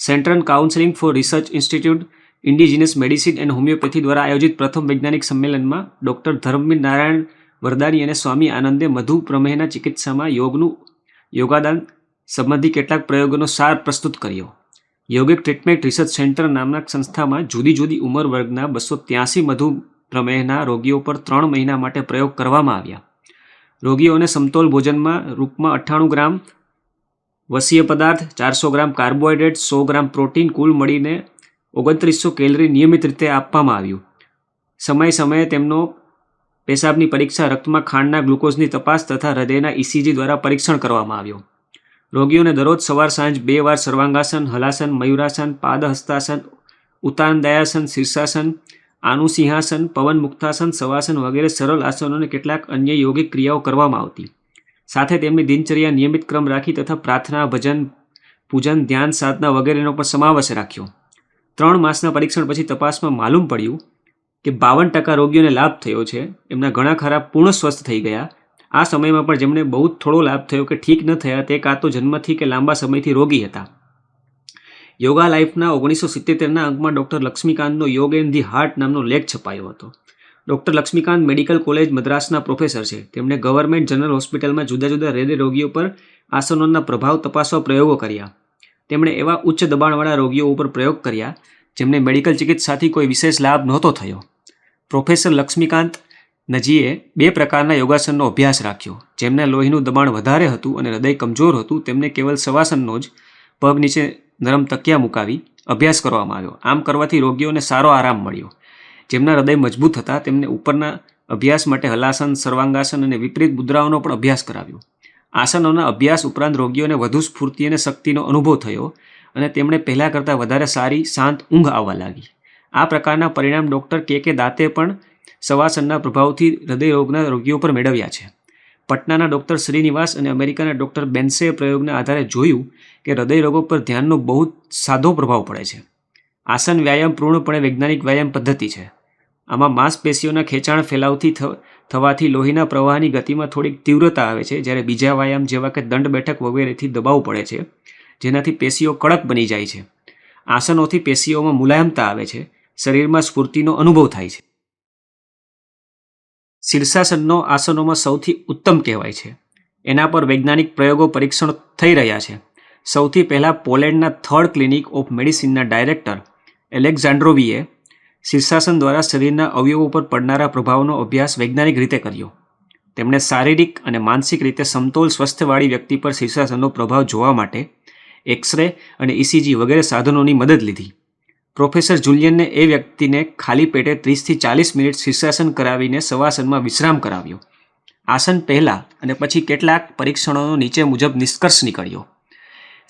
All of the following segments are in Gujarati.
Central counselling four research institute indigenous medicine and homeopathy દ્વારા આયોજિત પ્રથમ વૈજ્ઞાનિક સંમેલનમાં ડૉક્ટર ધર્મવીર નારાયણ વરદાની અને સ્વામી આનંદે મધુ પ્રમેહના ચિકિત્સામાં યોગાદાન સંબંધી કેટલાક પ્રયોગોનો સાર પ્રસ્તુત કર્યો. યોગિક ટ્રીટમેન્ટ રિસર્ચ સેન્ટર નામના સંસ્થામાં જુદી જુદી ઉંમર વર્ગના 283 મધુ પ્રમેહના રોગીઓ પર 3 મહિના માટે પ્રયોગ કરવામાં આવ્યા. રોગીઓને સમતોલ ભોજનમાં રૂપમાં 98 ગ્રામ વસીય પદાર્થ, 400 ગ્રામ કાર્બોહાઈડ્રેટ, 100 ગ્રામ પ્રોટીન, કુલ મળીને 2900 કેલરી નિયમિત રીતે આપવામાં આવ્યું. સમયે તેમનો પેશાબની પરીક્ષા, રક્તમાં ખાંડના ગ્લુકોઝની તપાસ તથા હૃદયના ઇસીજી દ્વારા પરીક્ષણ કરવામાં આવ્યું. રોગીઓને દરરોજ સવાર સાંજ 2 વાર સર્વાંગાસન, હલાસન, મયુરાસન, પાદહસ્તાસન, ઉત્તાનદાયાસન, શીર્ષાસન, આનુસિંહાસન, પવન મુક્તાસન, શવાસન વગેરે સરળ આસનો અને કેટલાક અન્ય યોગિક ક્રિયાઓ કરવામાં આવતી. સાથે તેમની દિનચર્યા નિયમિત ક્રમ રાખી તથા પ્રાર્થના, ભજન, પૂજન, ધ્યાન, સાધના વગેરેનો પણ સમાવેશ રાખ્યો. 3 માસના પરીક્ષણ પછી તપાસમાં માલુમ પડ્યું કે 52% રોગીઓને લાભ થયો છે. એમના ઘણા ખરા પૂર્ણ સ્વસ્થ થઈ ગયા. આ સમયમાં પણ જેમને બહુ થોડો લાભ થયો કે ઠીક ન થયા તે કાં તો જન્મથી કે લાંબા સમયથી રોગી હતા. યોગા લાઈફના 1977ના અંકમાં ડૉક્ટર લક્ષ્મીકાંતનો યોગ એન્ડ ધી હાર્ટ નામનો લેખ છપાયો હતો. ડૉક્ટર લક્ષ્મીકાંત મેડિકલ કોલેજ મદ્રાસના પ્રોફેસર છે. તેમણે ગવર્મેન્ટ જનરલ હોસ્પિટલમાં જુદા જુદા હૃદય રોગીઓ પર આસનોના પ્રભાવ તપાસવા પ્રયોગો કર્યા. તેમણે એવા ઉચ્ચ દબાણવાળા રોગીઓ ઉપર પ્રયોગ કર્યા જેમને મેડિકલ ચિકિત્સાથી કોઈ વિશેષ લાભ નહોતો થયો. પ્રોફેસર લક્ષ્મીકાંત નજીએ 2 પ્રકારના યોગાસનનો અભ્યાસ રાખ્યો. જેમને લોહીનું દબાણ વધારે હતું અને હૃદય કમજોર હતું તેમને કેવલ શવાસનનો જ પગ નીચે નરમ તકિયા મુકાવી અભ્યાસ કરવામાં આવ્યો. આમ કરવાથી રોગીઓને સારો આરામ મળ્યો. જેમના હૃદય મજબૂત હતા તેમને ઉપરના અભ્યાસ માટે હલાસન, સર્વાંગાસન અને વિપરીત મુદ્રાઓનો પણ અભ્યાસ કરાવ્યો. આસનોના અભ્યાસ ઉપરાંત રોગીઓને વધુ સ્ફૂર્તિ અને શક્તિનો અનુભવ થયો અને તેમણે પહેલાં કરતાં વધારે સારી શાંત ઊંઘ આવવા લાગી. આ પ્રકારના પરિણામ ડૉક્ટર કે દાતે પણ શવાસનના પ્રભાવથી હૃદયરોગના રોગીઓ પર મેળવ્યા છે. પટનાના ડૉક્ટર શ્રીનિવાસ અને અમેરિકાના ડૉક્ટર બેન્સે પ્રયોગના આધારે જોયું કે હૃદયરોગો પર ધ્યાનનો બહુ સાદો પ્રભાવ પડે છે. આસન વ્યાયામ પૂર્ણપણે વૈજ્ઞાનિક વ્યાયામ પદ્ધતિ છે. આમાં માંસપેશીઓના ખેંચાણ ફેલાવથી થવાથી લોહીના પ્રવાહની ગતિમાં થોડીક તીવ્રતા આવે છે, જ્યારે બીજા વ્યાયામ જેવા કે દંડ બેઠક વગેરેથી દબાવ પડે છે, જેનાથી પેશીઓ કડક બની જાય છે. આસનોથી પેશીઓમાં મુલાયમતા આવે છે, શરીરમાં સ્ફૂર્તિનો અનુભવ થાય છે. શીર્ષાસનનો આસનોમાં સૌથી ઉત્તમ કહેવાય છે. એના પર વૈજ્ઞાનિક પ્રયોગો પરીક્ષણ થઈ રહ્યા છે. સૌથી પહેલાં પોલેન્ડના થર્ડ ક્લિનિક ઓફ મેડિસિનના ડાયરેક્ટર એલેક્ઝાન્ડ્રોવીએ શીર્ષાસન દ્વારા શરીરના અવયવો પર પડનારા પ્રભાવનો અભ્યાસ વૈજ્ઞાનિક રીતે કર્યો. તેમણે શારીરિક અને માનસિક રીતે સમતોલ સ્વાસ્થ્યવાળી વ્યક્તિ પર શીર્ષાસનનો પ્રભાવ જોવા માટે એક્સરે અને ઇસીજી વગેરે સાધનોની મદદ લીધી. પ્રોફેસર જુલિયનને એ વ્યક્તિને ખાલી પેટે 30થી 40 મિનિટ શીર્ષાસન કરાવીને શવાસનમાં વિશ્રામ કરાવ્યો. આસન પહેલાં અને પછી કેટલાક પરીક્ષણોનો નીચે મુજબ નિષ્કર્ષ નીકળ્યો.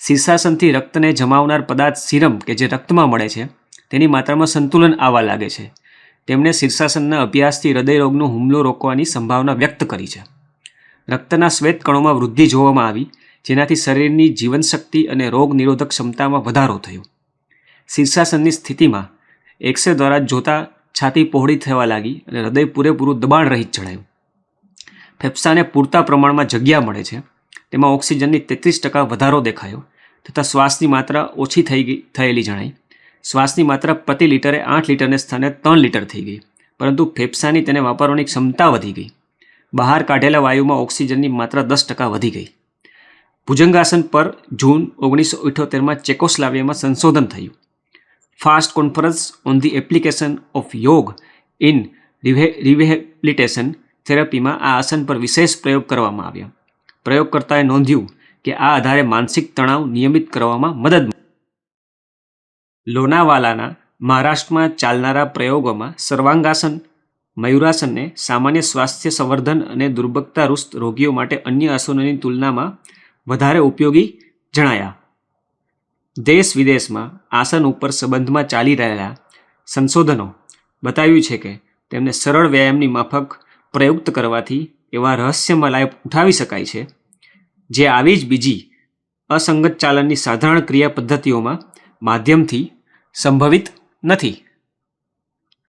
શીર્ષાસનથી રક્તને જમાવનાર પદાર્થ સીરમ કે જે રક્તમાં મળે છે તેની માત્રામાં સંતુલન આવવા લાગે છે. તેમણે શીર્ષાસનના અભ્યાસથી હૃદયરોગનો હુમલો રોકવાની સંભાવના વ્યક્ત કરી છે. રક્તના શ્વેત કણોમાં વૃદ્ધિ જોવામાં આવી, જેનાથી શરીરની જીવનશક્તિ અને રોગ નિરોધક ક્ષમતામાં વધારો થયો. શીર્ષાસનની સ્થિતિમાં એક્સરે દ્વારા જોતા છાતી પહોળી થવા લાગી અને હૃદય પૂરેપૂરું દબાણ રહિત જણાયું. ફેફસાને પૂરતા પ્રમાણમાં જગ્યા મળે છે. તેમાં ઓક્સિજનની 33% વધારો દેખાયો તથા શ્વાસની માત્રા ઓછી થયેલી જણાઈ. શ્વાસની માત્રા પ્રતિ લિટરે 8 લિટરને સ્થાને 3 લિટર થઈ ગઈ, પરંતુ ફેફસાની તેને વાપરવાની ક્ષમતા વધી ગઈ. બહાર કાઢેલા વાયુમાં ઓક્સિજનની માત્રા 10% વધી ગઈ. ભુજંગાસન પર જૂન 1978માં ચેકોસ્લાવિયામાં સંશોધન થયું. Fast conference on the application of યોગ ઇન રિહેબિલિટેશન થેરાપીમાં આ આસન પર વિશેષ પ્રયોગ કરવામાં આવ્યા. પ્રયોગકર્તાએ નોંધ્યું કે આ આધારે માનસિક તણાવ નિયમિત કરવામાં મદદ. લોનાવાલાના મહારાષ્ટ્રમાં ચાલનારા પ્રયોગોમાં સર્વાંગાસન, મયુરાસનને સામાન્ય સ્વાસ્થ્ય સંવર્ધન અને દુર્બળતારુસ્ત રોગીઓ માટે અન્ય આસનોની તુલનામાં વધારે ઉપયોગી જણાયા. દેશ વિદેશમાં આસન ઉપર સંબંધમાં ચાલી રહેલા સંશોધનો બતાવ્યું છે કે તેમને સરળ વ્યાયામની માફક પ્રયુક્ત કરવાથી એવા રહસ્યમય લાભ ઉઠાવી શકાય છે જે આવી જ બીજી અસંગત ચાલનની સાધારણ ક્રિયા પદ્ધતિઓમાં માધ્યમથી સંભવિત નથી.